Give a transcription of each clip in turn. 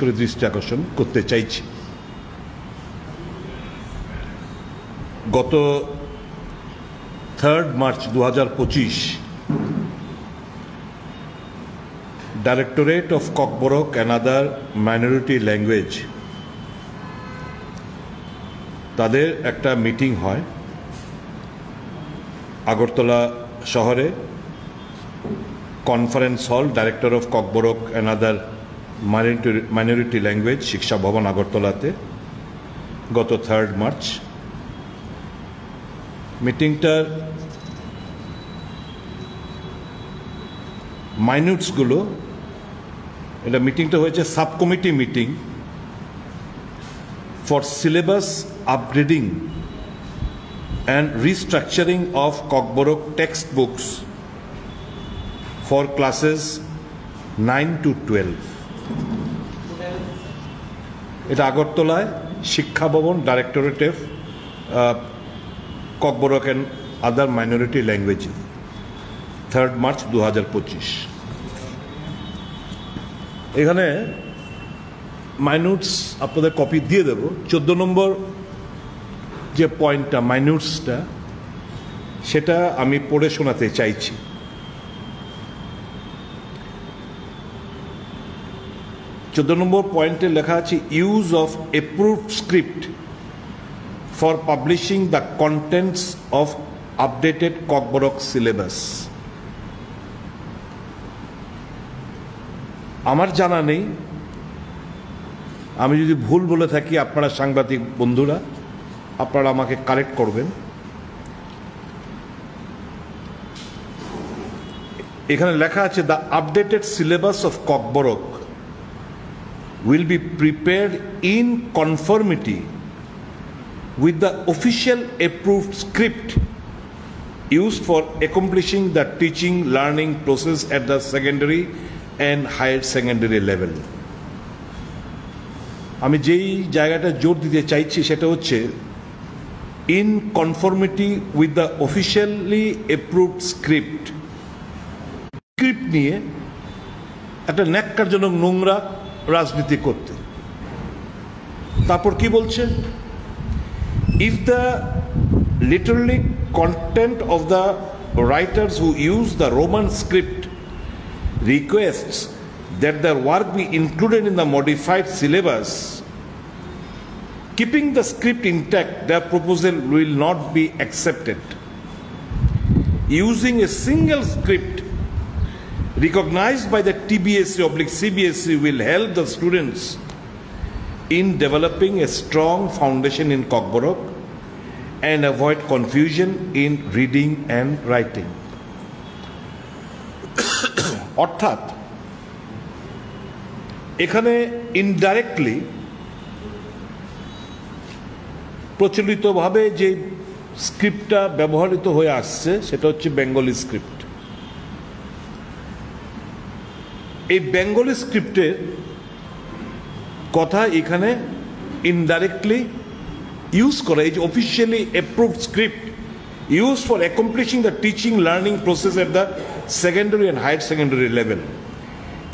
করে দৃষ্টি আকর্ষণ করতে চাইছি। গত 3 March 2025 directorate of Kokborok and other minority language তাদের একটা মিটিং হয় আগরতলা শহরে, conference hall, director of Kokborok and other minority language, শিক্ষা ভবন, আগরতলাতে গত 3 মার্চ। মিটিংটার মাইনুটসগুলো, এটা মিটিংটা হয়েছে sub committee meeting for syllabus upgrading and restructuring of Kokborok text books for classes 9 to 12। এটা আগরতলায় শিক্ষা ভবন, directorate of Kokborok and other minority language, 3 March 2025। এখানে মাইনুটস আপনাদের কপি দিয়ে দেব। 14 নম্বর যে পয়েন্টটা, মাইনুটসটা, সেটা আমি পড়ে শোনাতে চাইছি। 14 নম্বর পয়েন্টে লেখা আছে, use of approved script for publishing the contents of updated Kokborok syllabus. আমার জানা নেই, আমি যদি ভুল বলে থাকি আপনারা সাংবাদিক বন্ধুরা আপনারা আমাকে কারেক্ট করবেন। এখানে লেখা আছে, the updated syllabus of Kokborok will be prepared in conformity with the official approved script used for accomplishing the teaching learning process at the secondary and higher secondary level। আমি যেই জায়গাটা জোর দিতে চাইছি সেটা হচ্ছে in conformity with the officially approved script। Script নিয়ে একটা ন্যাক্কারজনক নোংরা রাজনীতি করতে। তারপর কি বলছে, if the literary content of the writers who use the Roman script requests that their work be included in the modified syllabus, keeping the script intact, their proposal will not be accepted। Using a single script recognized by the TBSE/CBSE will help the students in developing a strong foundation in Kokborok and avoid confusion in reading and writing। অর্থাৎ এখানে indirectly প্রচলিতভাবে যে স্ক্রিপ্টটা ব্যবহৃত হয়ে আসছে সেটা হচ্ছে Bengali script. এই বেঙ্গলি স্ক্রিপ্টের কথা এখানে ইনডাইরেক্টলি ইউজ করা, এই যে officially approved script use for accomplishing the teaching learning process at the secondary and higher secondary level.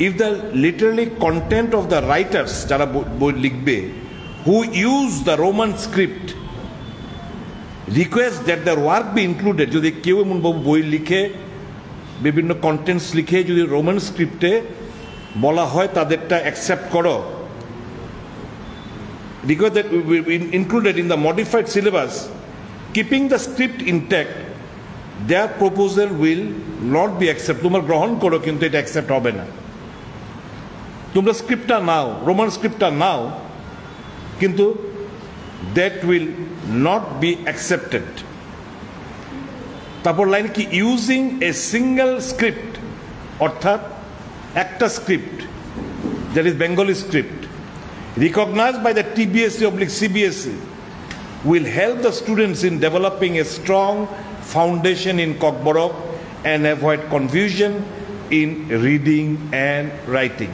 If the literally content of the writers, যারা বই লিখবে, who use the Roman script request that their work be included, যদি কেউ এমন বই লিখে, বিভিন্ন contents লিখে যদি রোমান স্ক্রিপ্টে বলা হয় তাদেরটা অ্যাকসেপ্ট করো, request that will be included in the modified syllabus, keeping the script intact, their proposal will not be accepted। তোমরা গ্রহণ করো কিন্তু এটা অ্যাকসেপ্ট হবে না। তোমরা স্ক্রিপ্টটা নাও, রোমান স্ক্রিপ্টটা নাও, কিন্তু that will not be accepted। তারপর লাইন কি, ইউজিং এ সিঙ্গেল স্ক্রিপ্ট, অর্থাৎ একটা script, that is Bengali script, recognized by the TBSE/CBSE will help the students in developing a strong foundation in Kokborok and avoid confusion in reading and writing।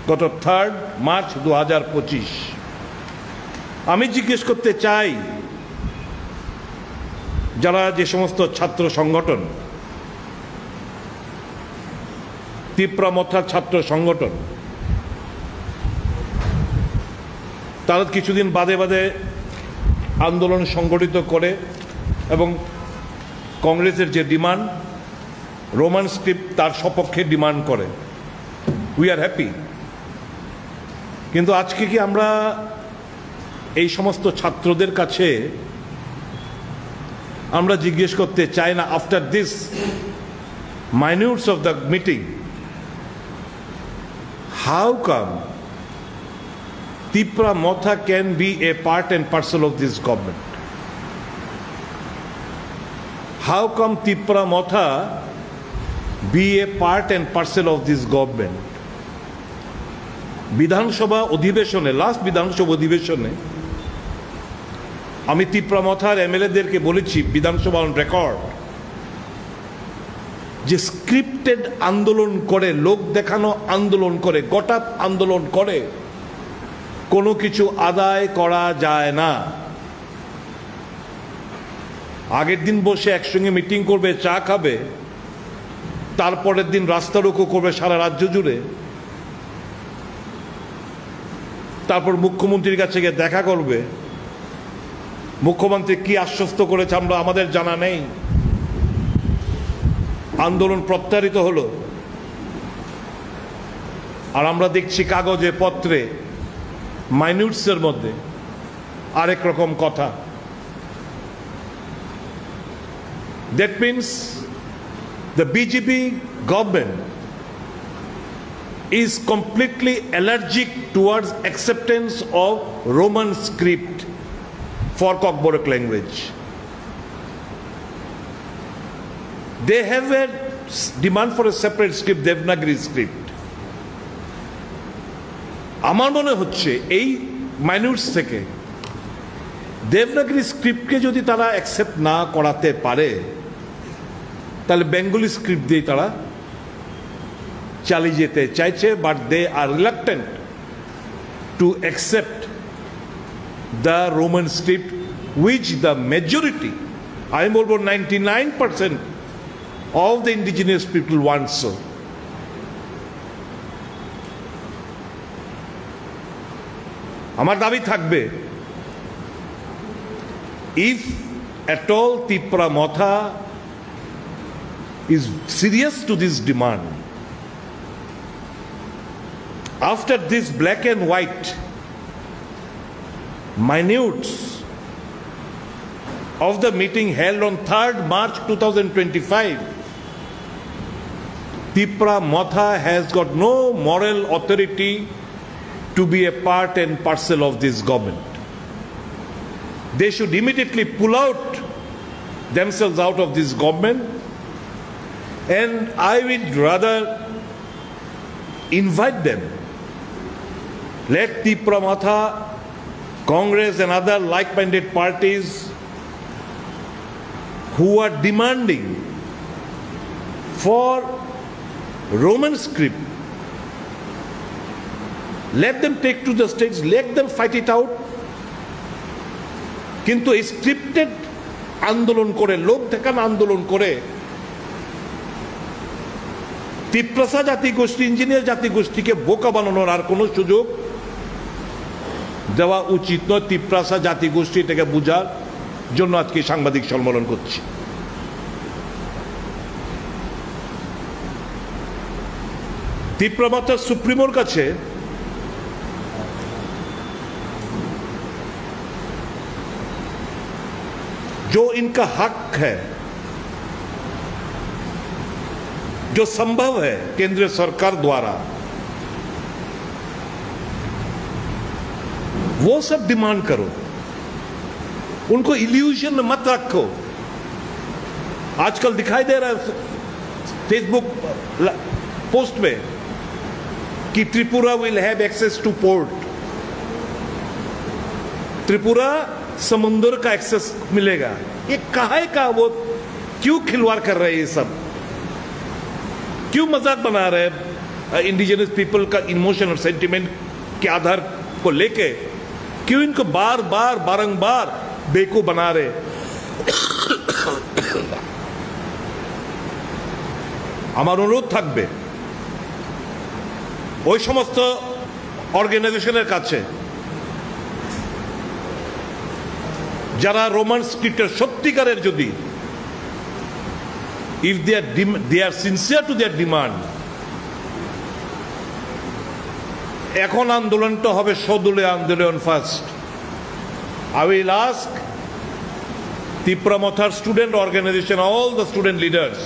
গত 3 March 2025 আমি জিজ্ঞেস করতে চাই, যারা যে সমস্ত ছাত্র সংগঠন, তিপ্রামথা ছাত্র সংগঠন তারা কিছুদিন বাদে বাদে আন্দোলন সংগঠিত করে এবং কংগ্রেসের যে ডিমান্ড রোমান স্ক্রিপ্ট তার সপক্ষে ডিমান্ড করে। We are happy. কিন্তু আজকে কি আমরা এই সমস্ত ছাত্রদের কাছে আমরা জিজ্ঞেস করতে চাই না, after this minutes of the meeting, how come Tipra Motha can be a part and parcel of this government? How come Tipra Motha be a part and parcel of this government? বিধানসভা অধিবেশনে, last বিধানসভা অধিবেশনে আমি তিপ্রা মথার এমএলএদেরকে বলেছি, বিধানসভা on record, যে scripted আন্দোলন করে, লোক দেখানো আন্দোলন করে, গটাপ আন্দোলন করে কোনো কিছু আদায় করা যায় না। আগের দিন বসে একসঙ্গে মিটিং করবে, চা খাবে, তারপরের দিন রাস্তা রোকো করবে সারা রাজ্য জুড়ে, তারপর মুখ্যমন্ত্রীর কাছে গিয়ে দেখা করবে। মুখ্যমন্ত্রী কি আশ্বস্ত করেছে আমরা আমাদের জানা নেই। আন্দোলন প্রত্যাহৃত হলো, আর আমরা দেখছি কাগজে পত্রে মাইনিউটসের মধ্যে আরেক রকম কথা। That means the BJP government is completely allergic towards acceptance of Roman script for Kokborok language. They have a demand for a separate script, Devanagari script. আমার মনে হচ্ছে এই মাইনিউটস থেকে দেবনাগরী স্ক্রিপ্টকে যদি তারা অ্যাকসেপ্ট না করাতে পারে, তাহলে বেঙ্গলি স্ক্রিপ্ট দিয়ে তারা চালিয়ে যেতে চাইছে, but they are reluctant to accept the Roman script which the majority, আমি বলবো 99% of the indigenous people want so. আমার দাবি থাকবে, if at all Tipra Motha is serious to this demand, after this black and white minutes of the meeting held on 3rd March 2025, Tipra Motha has got no moral authority to be a part and parcel of this government. They should immediately pull out themselves out of this government, and I would rather invite them. Let Tipra Motha, Congress and other like-minded parties who are demanding for Roman script, let them take to the stage, let them fight it out. কিন্তু এই scripted আন্দোলন করে, লোক দেখানো আন্দোলন করে Tiprasa জাতিগোষ্ঠী, engineer জাতিগোষ্ঠীকে বোকা বানানোর আর কোনো সুযোগ দেওয়া উচিত নয়। তিপ্রাসা জাতিগোষ্ঠী এটাকে বোঝার জন্য আজকে সাংবাদিক সম্মেলন করছি। তিপ্রা মথা সুপ্রিমোর কাছে जो इनका हक है, जो संभव है केंद्र सरकार द्वारा, वो सब डिमांड करो, उनको इल्यूजन में मत रखो। आजकल दिखाई दे रहा है फेसबुक पोस्ट में कि Tripura will have access to port, Tripura समुद्र का एक्सेस मिलेगा। ये काहे का, वो क्यों खिलवाड़ कर रहे हैं, ये सब क्यों मजाक बना रहे हैं इंडिजिनस पीपल का इमोशन और सेंटिमेंट के आधार को लेके, क्यों इनको बार बार बारंबार बेवकूफ बना रहे। আমার অনুরোধ থাকবে ওই সমস্ত অর্গানাইজেশনের কাছে যারা রোমান স্ক্রিপ্টের সত্যিকারের যদি if they are sincere to their demand, এখন আন্দোলনটা হবে সদলীয় আন্দোলন first. I will ask Tipra Mothar student organization, all the student leaders,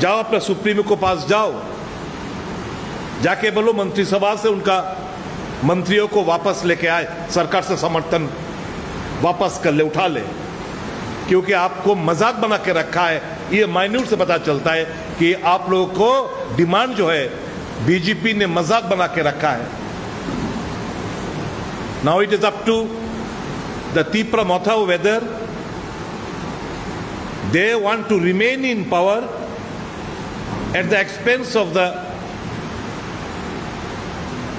जाओ अपना सुप्रीमो को पास जाओ, जाके बोलो मंत्रिसभा से उनका मंत्रियों को वापस लेके आए, सरकार से समर्थन वापस कर ले, उठा ले, क्योंकि आपको मजाक बना के रखा है। ये माइन्यूट से पता चलता है कि आप लोगों को डिमांड जो है बीजेपी ने मजाक बना के रखा है। Now it is up to the Tipra Mothar whether they want to remain in power at the expense of the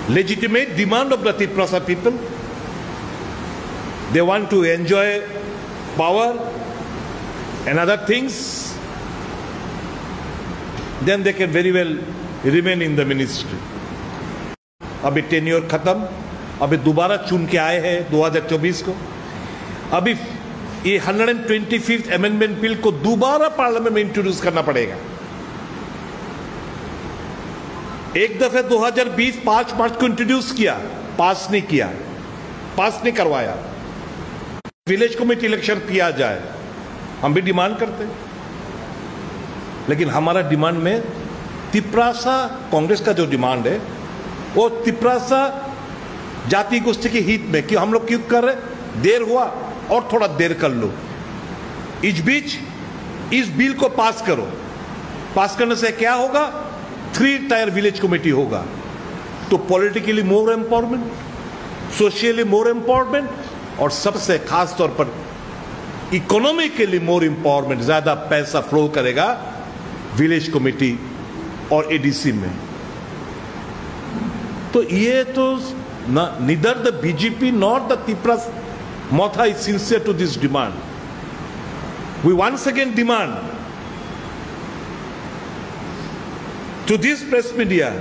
legitimate demand of the Tiprasa people. They want to enjoy power and other things, then they can very well remain in the ministry. अभी tenure खत्म, अभी दोबारा चुन के आए हैं 2024 को। अभी ये 125th अमेंडमेंट बिल को दोबारा पार्लियामेंट में इंट्रोड्यूस करना पड़ेगा। एक दफे 2020 5 मार्च को इंट्रोड्यूस किया, पास नहीं किया, पास नहीं करवाया। विलेज कमेटी इलेक्शन किया जाए, हम भी डिमांड करते हैं, लेकिन हमारा डिमांड में तिप्रासा, कांग्रेस का जो डिमांड है वो तिप्रासा जाति गोष्ठी के हित में, कि हम लोग क्यों कर रहे, देर हुआ और थोड़ा देर कर लो, इस बीच इस बिल को पास करो। पास करने से क्या होगा, 3 टायर विलेज कमेटी होगा, तो पॉलिटिकली मोर एम्पावरमेंट, सोशली मोर एम्पावरमेंट, और सबसे खास तौर पर इकोनॉमिकली मोर एम्पावरमेंट, ज्यादा पैसा फ्लो करेगा विलेज कमेटी और एडीसी में। तो ये तो neither the BJP nor the Tipra Mothar is sincere to this demand. We once again demand to this press media,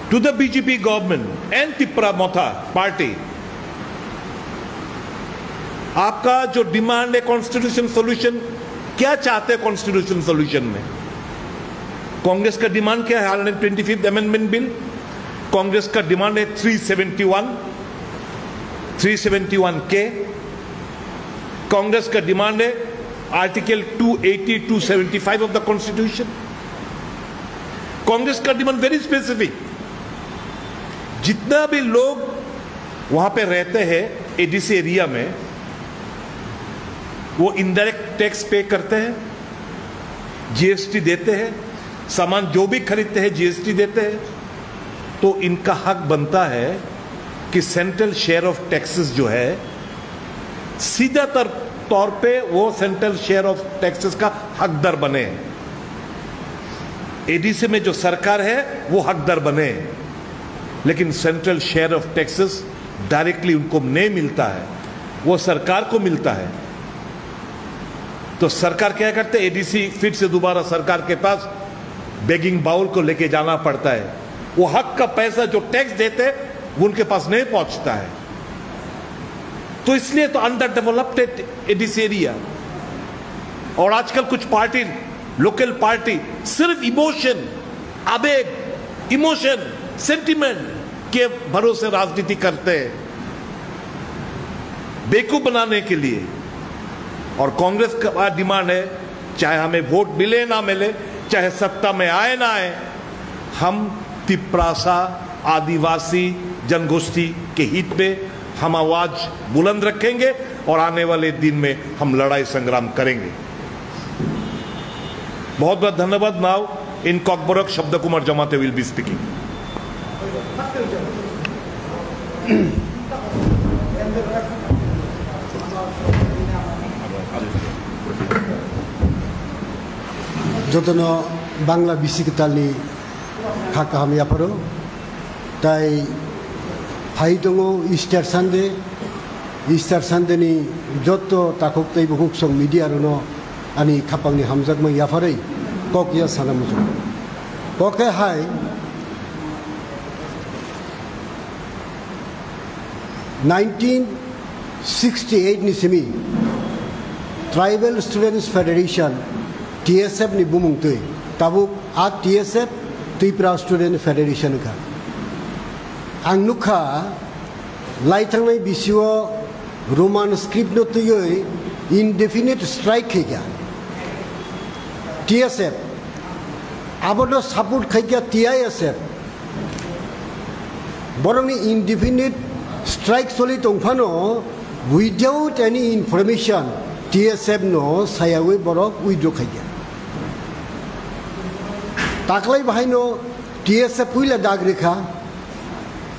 to the BJP government and Tipra Mothar party, आपका जो demand है constitution solution, क्या चाहते हैं constitution solution में? कांग्रेस का demand क्या है? 125th amendment bill. कांग्रेस का डिमांड है 371 के। कांग्रेस का डिमांड है article 280 275 of the constitution. Congress का डिमांड वेरी स्पेसिफिक, जितना भी लोग वहां पे रहते हैं एडीसी एरिया में, वो इनडायरेक्ट टैक्स पे करते हैं, जीएसटी देते हैं, सामान जो भी खरीदते हैं जीएसटी देते हैं, तो इनका हक बनता है कि सेंट्रल शेयर ऑफ टैक्सेस जो है सीधा तौर पे वो सेंट्रल शेयर ऑफ टैक्सेस का हकदार बने। एडीसी में जो सरकार है वो हकदार बने, लेकिन central share of taxes directly उनको नहीं मिलता है, वो सरकार को मिलता है। तो सरकार क्या करते हैं, एडीसी फिर से दोबारा सरकार के पास बेगिंग बाउल को लेके जाना पड़ता है। वो हक का पैसा जो टैक्स देते वो उनके पास नहीं पहुंचता है। तो इसलिए तो अंडर डेवलप्ड एडीसी एरिया। और आजकल कुछ पार्टी, लोकल पार्टी, सिर्फ इमोशन, आवेग, इमोशन, सेंटिमेंट के भरोसे राजनीति करते हैं, बेवकूफ बनाने के लिए। और कांग्रेस का डिमांड है, चाहे हमें वोट मिले ना मिले, चाहे सत्ता में आए ना आए, हम तिप्रासा आदिवासी जनगोष्ठी के हित में हम आवाज बुलंद रखेंगे और आने वाले दिन में हम लड़ाई संग्राम करेंगे। बहुत बहुत धन्यवाद। नाउ इन कॉकबरक शब्द कुमार जमाते विल बी स्पीकिंग। যতনো বাংলা বিসিকতালনি খাকা হাম ইয়াফারো তাই ফাই দङ ইস্টার সানডেनि যত তাকক তৈ বুক सं মিডিয়া রনো আনি খাপাংনি হামজাকমা ইয়াফাरै ককিয়া সানামুজু ককে high 1968 ni simi Tribal Students Federation TSF ni bumung tui tabuk at TSF Tripura Student Federation ka ang nukha laitangnai bisio Roman script no tuyoi indefinite strike khaikya TSF abono support khaikya TISF boroni indefinite strike soli tongphano without any information TSF no sayawe borok withdraw khaikya taklai bahaino TSF puila dagrekha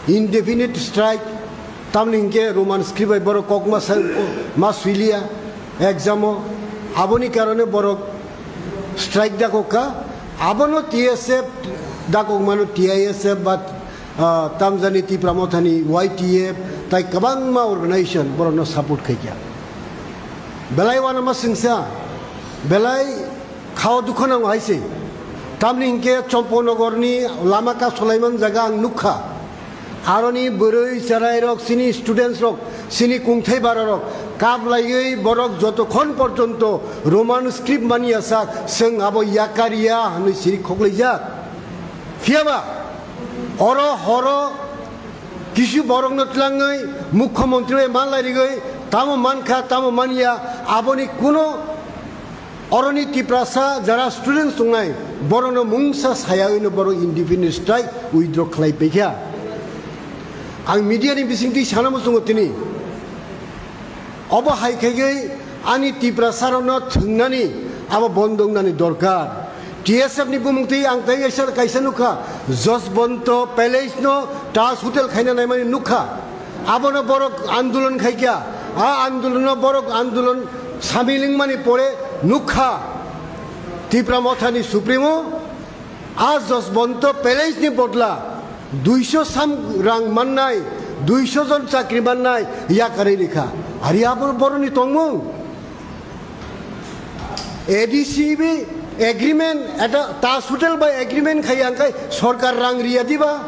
indefinite strike tamlingke Roman script by borok kokma masuilia examo aboni karone borok strike da kokka abono TSF da kokmano TISF but tamjani ti pramothani YTF tai kabangma organization borono support khaikya belai wana ma singsa belai khao dukhona haise tamlingke Chomponogorni lamaka Sulaiman jaga ang nukha aroni boroi sarai rok sini students rok sini kungthai bara rok kap laigei borok jotokhon porjonto Roman script mani asa seng abo yakaria hanu siri khokleija fiaba oro horo kisu borok notlangai mukhyamantri manlairigei tamo mankha tamo mania aboni kuno oroni tiprasa jara students tungai borono mungsa sayaino boro indefinite strike withdraw khlai pekha ang media ni bisingti sanamo sungo tini obo haikhaigei ani tiprasa rono thungnani abo bondongnani dorkar TSF ni bumungti ang taisar kaisa nukha Josbonto Palace no Tas Hotel khaina naimani nukha abono borok andolon khaikya a andolon borok andolon samiling mani pore nukha Tripura Mothani Supremo आज Josbonto Palace ni bodla 200 sam rang mannai 200 jon chakri mannai ya kare likha ari abor boroni tongmung ADCB agreement eta Tas Hotel by agreement khayangkai sarkar rang riya diba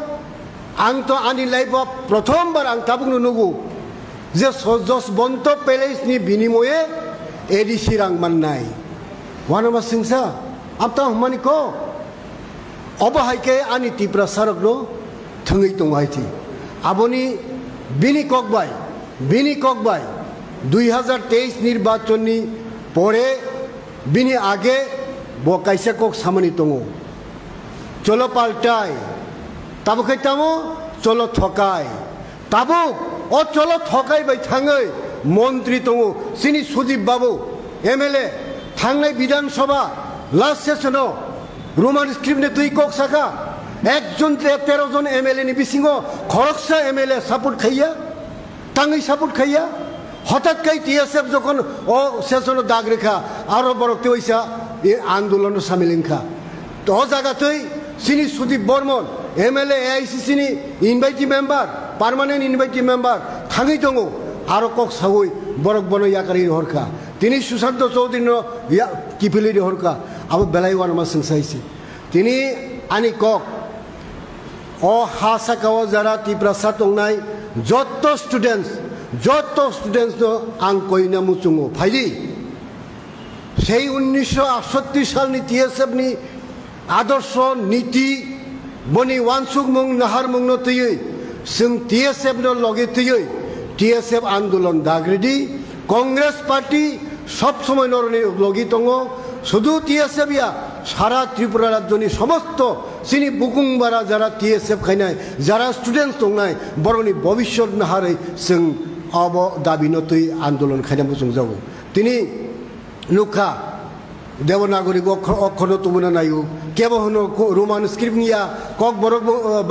ang to ani life of prothom bar ang tabung nugu je Josbonto Palace ni binimoye ADC rang mannai wanama singsa apta humani ko obahaike ani Tripura sarokno thangei tonghaiti aboni bini kokbai 2023 নির্বাচনী পরে বিনি আগে বকাইসা cock সামনি তঙ্গো চলো পাল্টাই তাবো খাইতামো চলো ঠকাই তাবো ও চলো ঠকাই by থাঙ্গই মন্ত্রী তঙ্গো সিনি সুদীপ বাবু এমএলএ থাঙ্গাই বিধানসভা লাস্ট সেশনও রোমান স্ক্রিপ্টে তুই কক সাকা একজন 13 জন এমএলএ নি বিসিংহ খরকসা এমএলএ সাপোর্ট খাইয়া টাঙ্গই সাপোর্ট খাইয়া হঠাৎ কাই টিএসএফ যখন ও সেশন দাগ রেখা আরো বড়তে হইসা এই আন্দোলন সামিলিংখা তো জায়গাতেই সিনি সুদীপ বর্মন এমএলএ এআইসিসি নি invitee member permanent invitee member থাঙ্গই দङ আরো কক সাগই বরক বন ইয়াকারি হরখা তিনি সুশান্ত চৌধুরী কিফিলি হরখা আবো বেলাই ওয়ানমা সংসাইছি তিনি আনি কক ও হাসাকাও যারা ত্রিপুরা সাতংনাই যত স্টুডেন্টস আং কইনা মুচুঙো ফাইদি সেই 1968 সালনি টিএসএফ নি আদর্শ নীতি বনি ওয়ানসুক মুং নাহার মুং ন তুই जों টিএসএফ ন লগে তুই টিএসএফ আন্দোলন দাগরেডি কংগ্রেস পার্টি সব সময় নরনি লগি দङ শুধু টিএসএফ ইয়া সারা ত্রিপুরা রাজ্যনি সমস্ত সিনি বুকুংবারা যারা টিএসএফ খাইনাই যারা স্টুডেন্টস দংনাই বরনি ভবিষ্যৎ নাহারে जों अब দাবিনতই আন্দোলন খাইনাবো जों যাও তিনি নুখা দেবনাগরিক অক্ষর তুমনা নাইও কেব হনো রোমান স্ক্রিপ্ট নিয়া কক বরক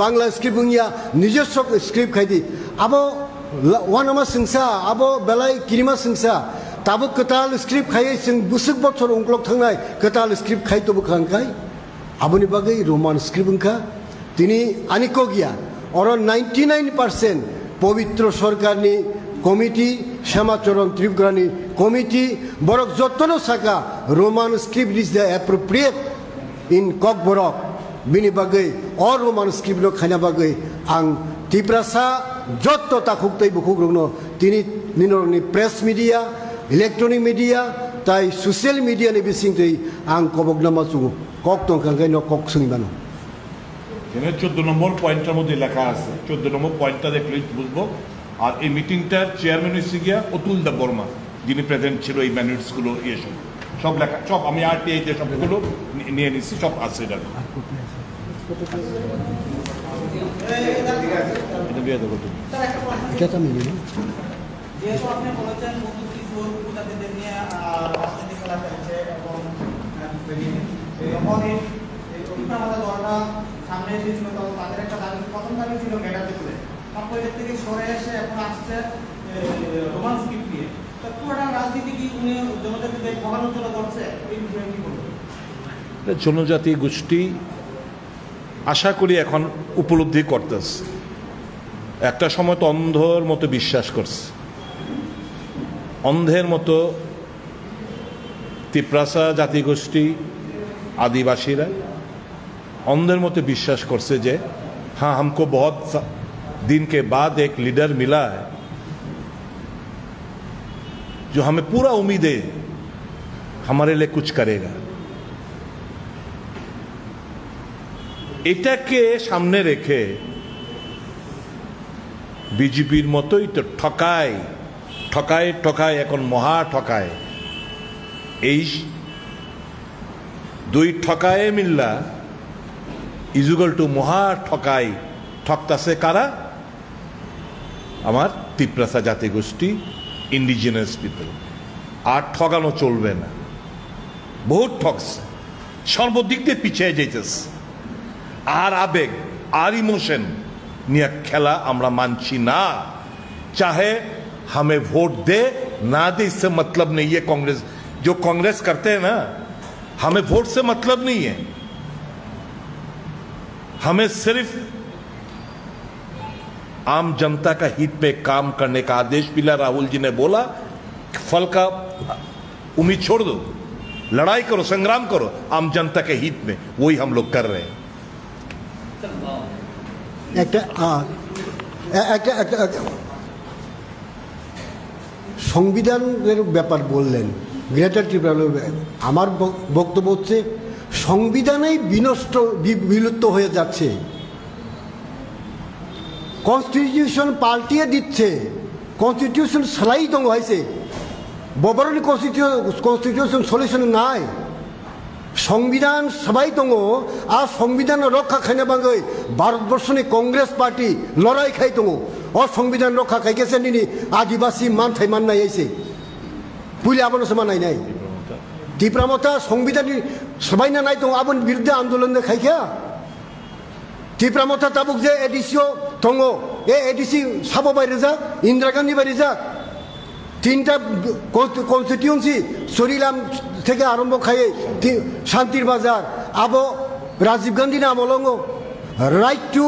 বাংলা স্ক্রিপ্ট নিয়া নিজস্ব স্ক্রিপ্ট খাইদি আবো ওয়ানামা সিংসা আবো বেলাই কিরিমা সিংসা তাবো কতাল স্ক্রিপ্ট খাইয়ে जों বুসুক বছর উংক্লক থাংনাই কতাল স্ক্রিপ্ট খাইতবো খানকাই আবনি বাগै রোমান স্ক্রিপ্ট খা তিনি আনিকো গিয়া অর 99% পবিত্র সরকারনি কমিটি শ্যামাচরণ ত্রিপুরানি কমিটি বরক যতন সাকা Roman script is the appropriate in Kokborok বিনি বাগै অর রোমান স্ক্রিপ্ট খাইনা বাগै আং ত্রিপুরা যত তা খুকতাই বুকুগ্রগ্ন তিনি নিনরনি প্রেস মিডিয়া ইলেকট্রনিক মিডিয়া তাই social media ni bising tei ang kobogna chu kok tong kang no kok sungibano এখানে 14 নম্বর পয়েন্টের মধ্যে লেখা আছে 14 নম্বর পয়েন্টটা দেখলে বুঝবো আর এই মিটিংটার চেয়ারম্যান হচ্ছে গিয়া অতুল দা বর্মা যিনি প্রেজেন্ট ছিল এই ম্যানুটসগুলো সব লেখা সব আমি আরটিআই তে সবগুলো নিয়ে নিছি সব আছে এটা এটা বিয়ে দেবো এটা তো মিলি যেহেতু আপনি বলেছেন উপজাতিদের নিয়ে রাজনীতি খেলা চলছে এবং যখন এই আমাদের দলটা সামনে এসেছিল তখন তাদের একটা দাবি প্রথম দাবি ছিল মেটাতে তুলে তারপর এর থেকে সরে এসে এখন আসছে রোমান স্ক্রিপ্ট নিয়ে তো পুরোটা রাজনীতি কি উনি জনজাতিদের ভোগানোর জন্য করছে এই বিষয়ে কি বলবেন? জনজাতি গোষ্ঠী আশা করি এখন উপলব্ধি করতেছে একটা সময় তো অন্ধের মতো বিশ্বাস করছে অন্ধের মতো তিপ্রাসা জাতিগোষ্ঠী आदिवासीरा अंधेर मत विश्वास करसे जे हाँ हमको बहुत दिन के बाद एक लीडर मिला है जो हमें पूरा उम्मीद है हमारे लिए कुछ करेगा এটাকে সামনে রেখে বিজেপির মতোই তো ঠকায় ঠকায় ঠকায় এখন মহা ঠকায় এই দুই ঠকায় মিল্লা ইজুগল টু মহা ঠকাই ঠকতাছে কারা আমার তিপ্রাসা জাতিগোষ্ঠী ইন্ডিজিনাস পিপল আর ঠকানো চলবে না বহুত ঠকছে সর্বদিক দিয়ে পিছিয়ে যাইতেছে আর আবেগ আর ইমোশন নিয়ে খেলা আমরা মানছি না चाहे हमें वोट दे ना दे इससे मतलब नहीं है कांग्रेस जो कांग्रेस करते हैं ना हमें वोट से मतलब नहीं है हमें सिर्फ आम जनता का हित पे काम करने का आदेश मिला राहुल जी ने बोला फल का उम्मीद छोड़ दो लड़ाई करो संग्राम करो आम जनता के हित में वही हम लोग कर रहे हैं সংবিধানের ব্যাপার বললেন গ্রেটার ট্রিব্যুনাল আমার বক্তব্য হচ্ছে সংবিধানেই বিলুপ্ত হয়ে যাচ্ছে কনস্টিটিউশন পাল্টিয়ে দিচ্ছে কনস্টিটিউশন সেলাই দং হয়েছে ববরণী কনস্টিটিউশন সলিউশন নাই সংবিধান সবাই দङ আর সংবিধান রক্ষা খাইনে বাঙ্গै ভারতবর্ষনি কংগ্রেস পার্টি লড়াই খাই দङ और संविधान रक्षा खाइके नि आदिवासी मान थाई मान नाइसे पुले आबन समान नाइ नाइ तिप्रामता संविधान सबाइना नाइ दङ आबन विरुद्ध आंदोलन खाइके तिप्रामता ताबुक जे एडिसिओ दङ ए एडिसि साबो बाइरेजा इंदिरा गांधी बाइरेजा तीनटा कन्स्टिट्यूएंसि सरिलाम থেকে আরম্ভ খাইয়ে শান্তির বাজার আবো রাজীব গান্ধী নাম অলঙ্গ right to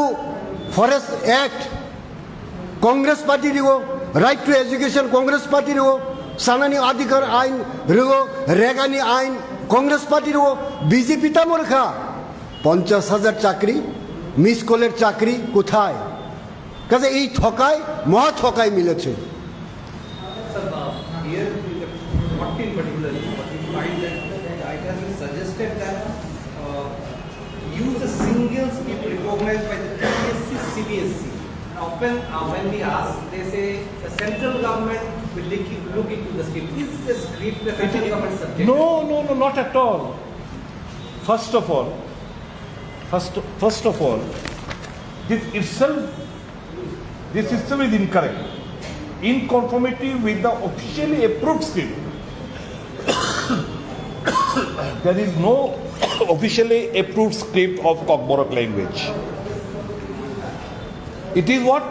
forest act Congress party रिगो right to education Congress party रिगो सानानी अधिकार आईन रिगो रेगानी आईन कांग्रेस पार्टी रिगो बीजेपी तामरखा 50,000 चाकरी मिस कॉलेज चाकरी कोथाय काजे এই ঠকায় মহা ঠকায় মিলেছে use a single script recognized by the TSC CBSC. Often when we ask, they say the central government will look into the script. Is the script the central government subject? No, not at all. First of all, this itself is incorrect. In conformity with the officially approved script, there is no officially approved script of Kokborok language. It is what?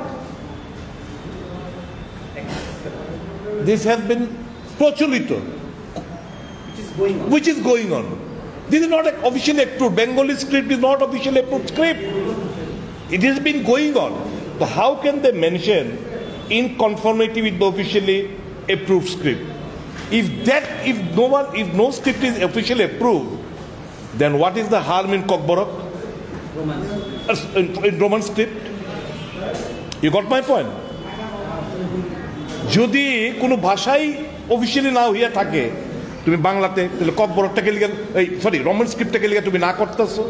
This has been procholito, which is going on. This is not officially approved. Bengali script is not officially approved script. It has been going on. So how can they mention in conformity with the officially approved script? If no script is officially approved, then what is the harm in Kokborok? In Roman script? You got my point? যদি কোনো ভাষাই officially না হইয়া থাকে, তুমি বাংলাতে তাহলে ককবরকটাকে লিখে, এই সরি রোমান স্ক্রিপ্টটাকে লিখে তুমি না করতেছো।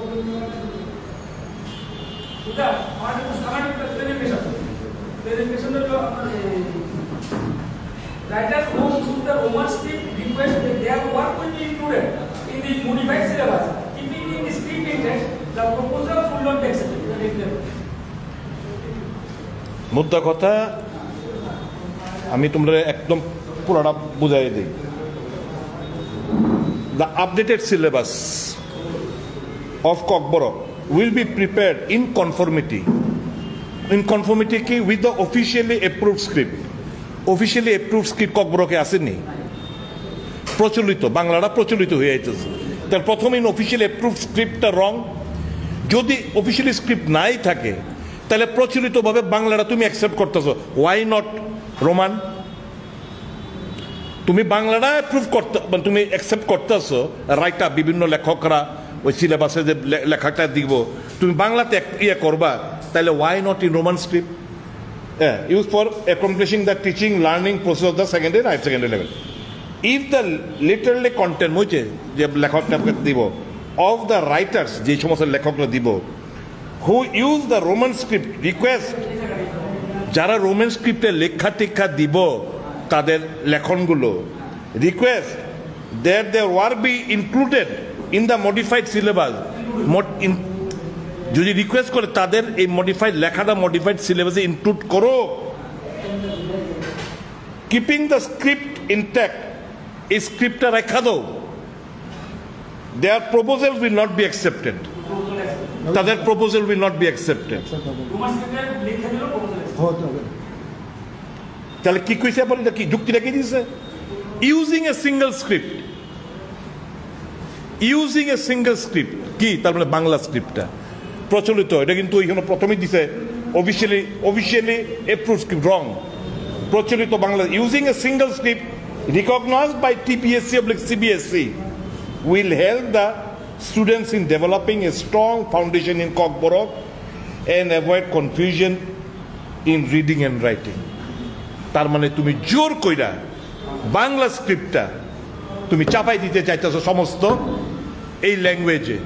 Writers who use the Roman script request that their work will be included in the modified syllabus. Keeping in the script index, the proposal should not be accepted. মুদ্রা কথা আমি তোমরা একদম পুরোটা বুঝাই দিই। The updated syllabus of Kokborok will be prepared in conformity. In conformity কি with the officially approved script. Officially approved script ককবরকে আসেনি, প্রচলিত বাংলাটা প্রচলিত হয়ে যাইতেছে। তার প্রথমে অফিসিয়ালি অ্যাপ্রুভড স্ক্রিপ্টটা রং। যদি অফিসিয়ালি স্ক্রিপ্ট নাই থাকে তাহলে প্রচলিতভাবে বাংলাটা তুমি অ্যাকসেপ্ট করতেছো। Why not Roman? তুমি বাংলাটা অ্যাপ্রুভ করতে, তুমি অ্যাকসেপ্ট করতেছো, রাইটার বিভিন্ন লেখকরা ওই সিলেবাসে যে লেখাটা দিব তুমি বাংলাতে ইয়ে করবা, তাহলে why not in Roman script? Used for accomplishing the teaching learning process of the secondary and secondary level. If the literally content which যে লেখকটা দিব of the writers, যে সমস্ত লেখকরা দিব who use the Roman script request, যারা Roman স্ক্রিপ্টে লেখা টেখা দিব তাদের লেখনগুলো request that their work be included in the modified syllabus. যদি রিকোয়েস্ট করে তাদের এই মডিফাইড লেখাটা মডিফাইড সিলেবাসে ইনক্লুড করো। কিপিং দ্য স্ক্রিপ্ট ইনট্যাক্ট, এই স্ক্রিপ্টটা রেখা দাও। Their proposal will not be accepted, তাদের proposal will not be accepted. তাহলে কি কইছে আপনি, কি যুক্তিটা কি দিয়েছে? Using a single script, using a single script কি তার মানে বাংলা স্ক্রিপ্টটা প্রচলিত, এটা কিন্তু ওইখানে প্রথমেই দিছে অফিসিয়ালি অ্যাপ্রুভ স্ক্রিপ্ট রং। প্রচলিত Bangla using a single script recognized by TPSC oblique CBSC will help the students in developing a strong foundation in Kokborok and avoid confusion in reading and writing. তার মানে তুমি জোর কইরা বাংলা স্ক্রিপ্টটা তুমি চাপাই দিতে চাইতেছো সমস্ত এই ল্যাঙ্গুয়েজে,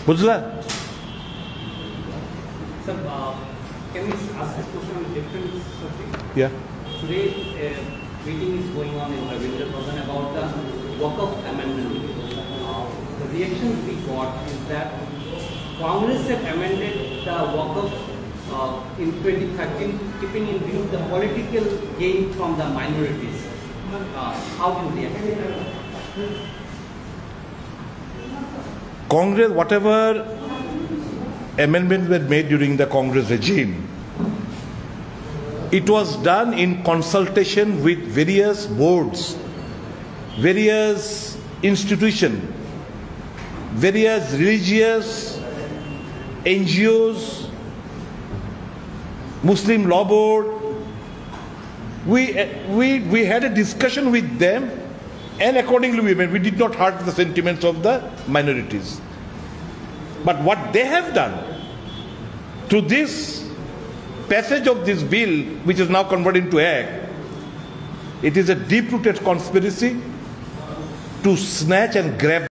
বুঝলা? Sir, can we ask this question on a different subject? Yeah. Today, meeting is going on in Ravindra Bhavan about the Waqf amendment. The reactions we got is that Congress have amended the Waqf in 2013, keeping in view the political gain from the minorities. How do you react? Congress, whatever amendments were made during the Congress regime, it was done in consultation with various boards, various institutions, various religious NGOs, Muslim Law Board. We had a discussion with them, and accordingly we did not hurt the sentiments of the minorities. But what they have done through this passage of this bill, which is now converted into act, it is a deep-rooted conspiracy to snatch and grab